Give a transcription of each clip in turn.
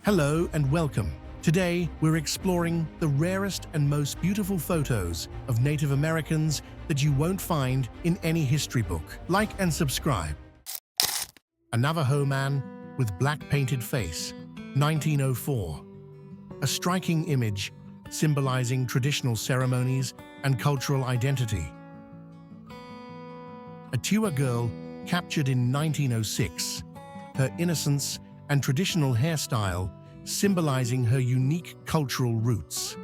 Hello and welcome. Today, we're exploring the rarest and most beautiful photos of Native Americans that you won't find in any history book. Like and subscribe. A Navajo man with black painted face, 1904. A striking image symbolizing traditional ceremonies and cultural identity. A Tewa girl captured in 1906, her innocence and traditional hairstyle symbolizing her unique cultural roots.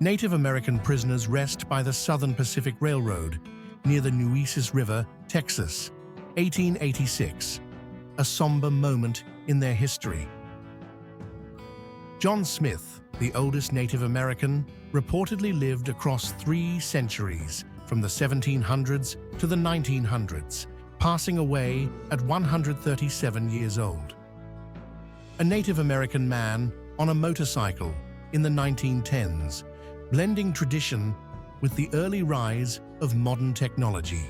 Native American prisoners rest by the Southern Pacific Railroad near the Nueces River, Texas, 1886, a somber moment in their history. John Smith, the oldest Native American, reportedly lived across 3 centuries, from the 1700s to the 1900s, passing away at 137 years old. A Native American man on a motorcycle in the 1910s, blending tradition with the early rise of modern technology.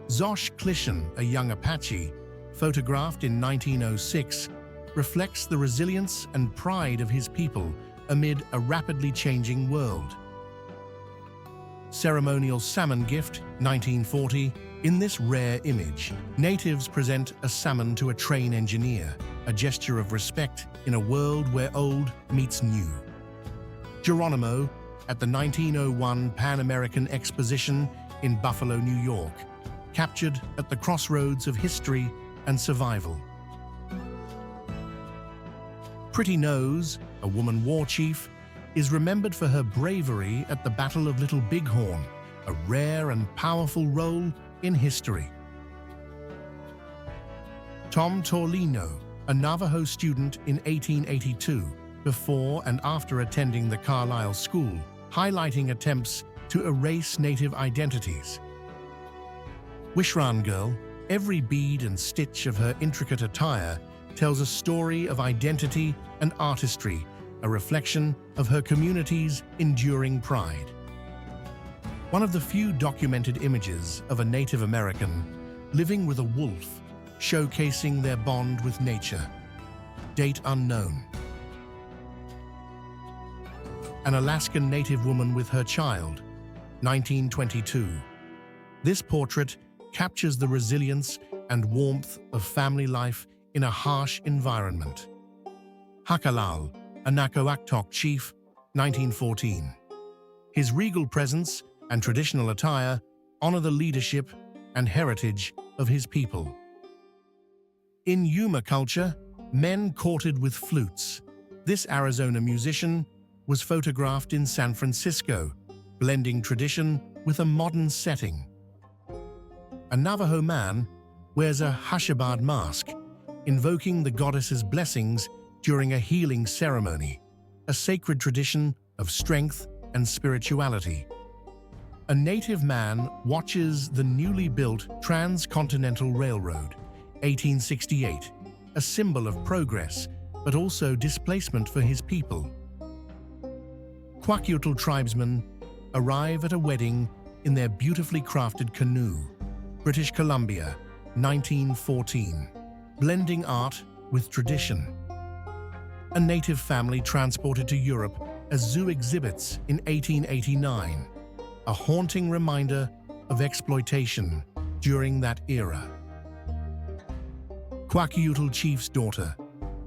Zosh Clishan, a young Apache, photographed in 1906, reflects the resilience and pride of his people amid a rapidly changing world. Ceremonial salmon gift, 1940. In this rare image, natives present a salmon to a train engineer, a gesture of respect in a world where old meets new. Geronimo, at the 1901 Pan American Exposition in Buffalo, New York, captured at the crossroads of history and survival. Pretty Nose, a woman war chief, is remembered for her bravery at the Battle of Little Bighorn, a rare and powerful role in history. Tom Torlino, a Navajo student in 1882, before and after attending the Carlisle School, highlighting attempts to erase Native identities. Wishran Girl, every bead and stitch of her intricate attire tells a story of identity and artistry, a reflection of her community's enduring pride. One of the few documented images of a Native American living with a wolf, showcasing their bond with nature. Date unknown. An Alaskan Native woman with her child, 1922. This portrait captures the resilience and warmth of family life in a harsh environment. Hakalal, a Nakoaktok chief, 1914. His regal presence and traditional attire honor the leadership and heritage of his people. In Yuma culture, men courted with flutes. This Arizona musician was photographed in San Francisco, blending tradition with a modern setting. A Navajo man wears a Hashabad mask, invoking the goddess's blessings during a healing ceremony, a sacred tradition of strength and spirituality. A Native man watches the newly built Transcontinental Railroad, 1868, a symbol of progress, but also displacement for his people. Kwakiutl tribesmen arrive at a wedding in their beautifully crafted canoe, British Columbia, 1914, blending art with tradition. A Native family transported to Europe as zoo exhibits in 1889, a haunting reminder of exploitation during that era. Kwakiutl chief's daughter.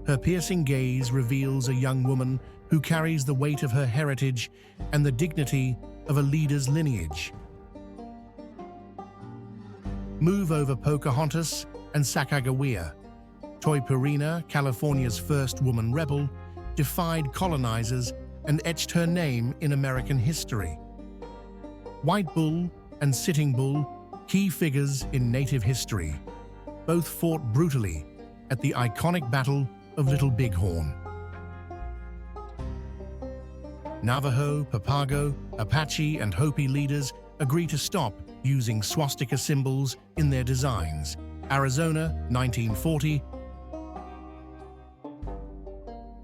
Her piercing gaze reveals a young woman who carries the weight of her heritage and the dignity of a leader's lineage. Move over Pocahontas and Sacagawea. Toypurina, California's first woman rebel, defied colonizers and etched her name in American history. White Bull and Sitting Bull, key figures in Native history, both fought brutally at the iconic Battle of Little Bighorn. Navajo, Papago, Apache, and Hopi leaders agree to stop using swastika symbols in their designs. Arizona, 1940.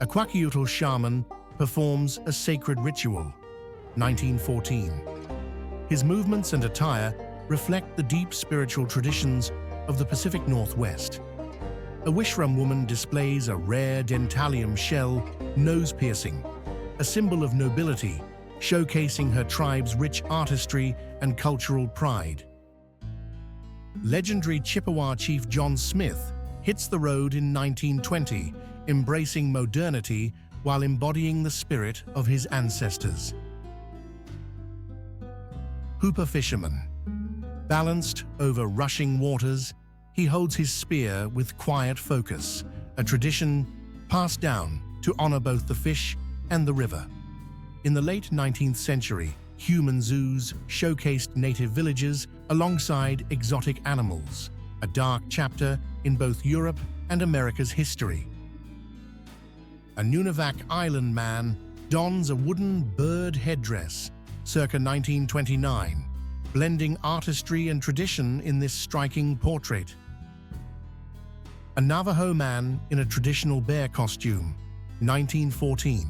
A Kwakiutl shaman performs a sacred ritual, 1914. His movements and attire reflect the deep spiritual traditions of the Pacific Northwest. A Wishram woman displays a rare dentalium shell, nose-piercing, a symbol of nobility, showcasing her tribe's rich artistry and cultural pride. Legendary Chippewa chief John Smith hits the road in 1920, embracing modernity while embodying the spirit of his ancestors. Hooper fisherman. Balanced over rushing waters, he holds his spear with quiet focus, a tradition passed down to honor both the fish and the river. In the late 19th century, human zoos showcased native villages alongside exotic animals, a dark chapter in both Europe and America's history. A Nunavak island man dons a wooden bird headdress, circa 1929, blending artistry and tradition in this striking portrait. A Navajo man in a traditional bear costume, 1914.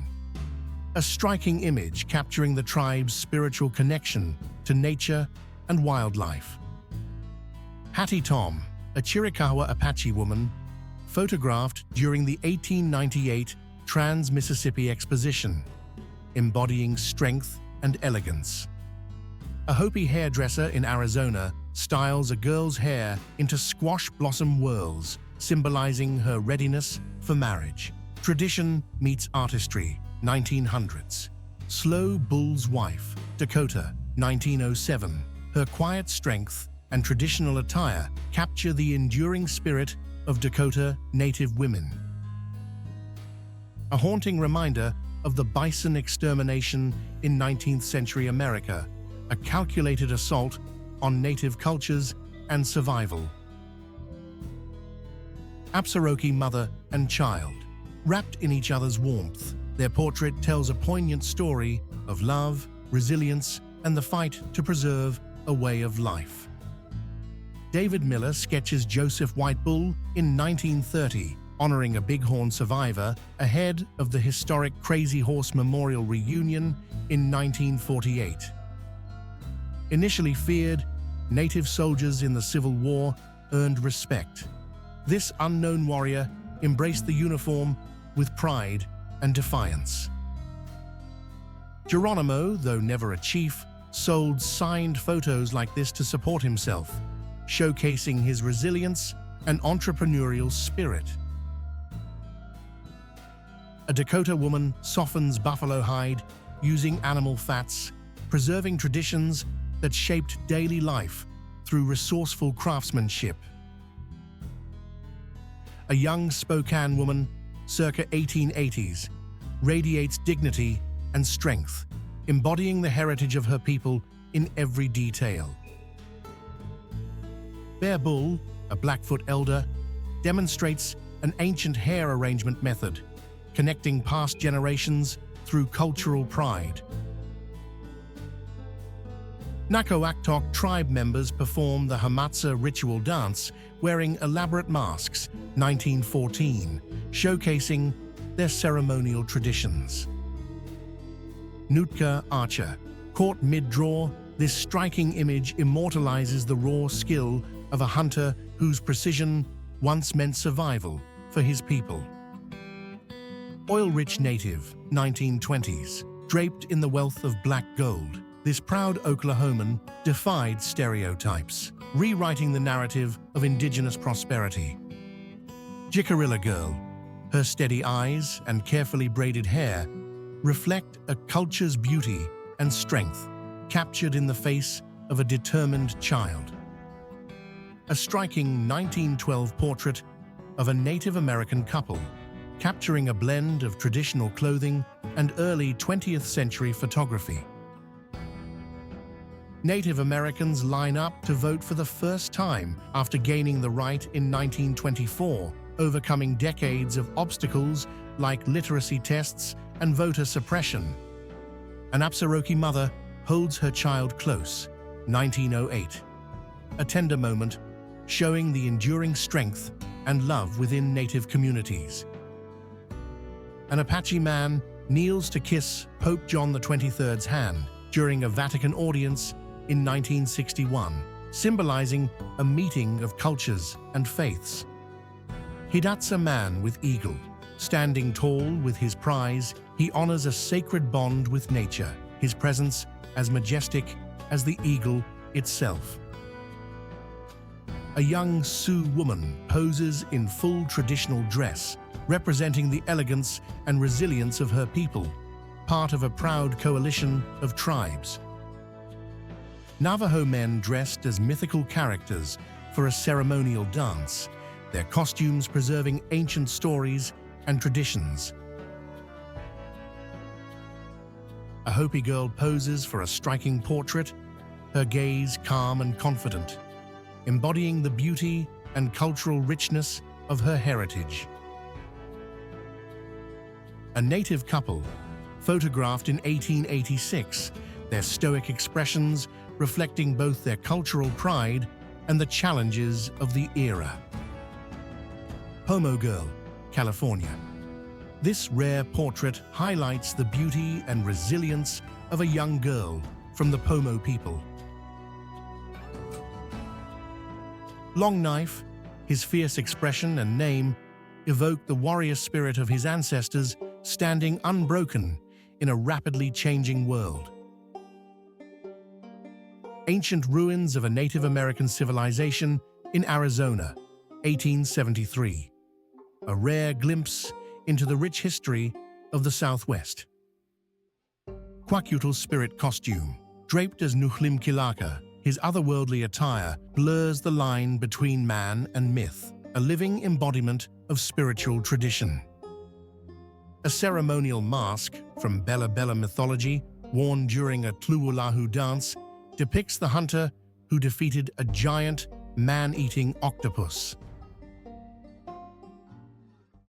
A striking image capturing the tribe's spiritual connection to nature and wildlife. Hattie Tom, a Chiricahua Apache woman, photographed during the 1898 Trans-Mississippi Exposition, embodying strength and elegance. A Hopi hairdresser in Arizona styles a girl's hair into squash blossom whirls, symbolizing her readiness for marriage. Tradition meets artistry, 1900s. Slow Bull's wife, Dakota, 1907. Her quiet strength and traditional attire capture the enduring spirit of Dakota Native women. A haunting reminder of the bison extermination in 19th century America, a calculated assault on native cultures and survival. Absaroki mother and child, wrapped in each other's warmth, their portrait tells a poignant story of love, resilience, and the fight to preserve a way of life. David Miller sketches Joseph Whitebull in 1930, honoring a Bighorn survivor ahead of the historic Crazy Horse Memorial reunion in 1948. Initially feared, Native soldiers in the Civil War earned respect. This unknown warrior embraced the uniform with pride and defiance. Geronimo, though never a chief, sold signed photos like this to support himself, showcasing his resilience and entrepreneurial spirit. A Dakota woman softens buffalo hide using animal fats, preserving traditions that shaped daily life through resourceful craftsmanship. A young Spokane woman, circa 1880s, radiates dignity and strength, embodying the heritage of her people in every detail. Bear Bull, a Blackfoot elder, demonstrates an ancient hair arrangement method, connecting past generations through cultural pride. Nakoaktok tribe members perform the Hamatsa ritual dance wearing elaborate masks, 1914, showcasing their ceremonial traditions. Nootka archer, caught mid-draw, this striking image immortalizes the raw skill of a hunter whose precision once meant survival for his people. Oil-rich native, 1920s, draped in the wealth of black gold, this proud Oklahoman defied stereotypes, rewriting the narrative of indigenous prosperity. Jicarilla girl, her steady eyes and carefully braided hair reflect a culture's beauty and strength, captured in the face of a determined child. A striking 1912 portrait of a Native American couple, capturing a blend of traditional clothing and early 20th century photography. Native Americans line up to vote for the first time after gaining the right in 1924, overcoming decades of obstacles like literacy tests and voter suppression. An Absaroki mother holds her child close, 1908. A tender moment, showing the enduring strength and love within Native communities. An Apache man kneels to kiss Pope John XXIII's hand during a Vatican audience in 1961, symbolizing a meeting of cultures and faiths. Hidatsa man with eagle. Standing tall with his prize, he honors a sacred bond with nature, his presence as majestic as the eagle itself. A young Sioux woman poses in full traditional dress, representing the elegance and resilience of her people, part of a proud coalition of tribes. Navajo men dressed as mythical characters for a ceremonial dance, their costumes preserving ancient stories and traditions. A Hopi girl poses for a striking portrait, her gaze calm and confident, embodying the beauty and cultural richness of her heritage. A native couple, photographed in 1886, their stoic expressions reflecting both their cultural pride and the challenges of the era. Pomo Girl, California. This rare portrait highlights the beauty and resilience of a young girl from the Pomo people. Long Knife, his fierce expression and name evoke the warrior spirit of his ancestors standing unbroken in a rapidly changing world. Ancient ruins of a Native American civilization in Arizona, 1873. A rare glimpse into the rich history of the Southwest. Kwakiutl spirit costume. Draped as Nuhlim Kilaka, his otherworldly attire blurs the line between man and myth, a living embodiment of spiritual tradition. A ceremonial mask from Bella Bella mythology, worn during a Tlu'ulahu dance, depicts the hunter who defeated a giant, man-eating octopus.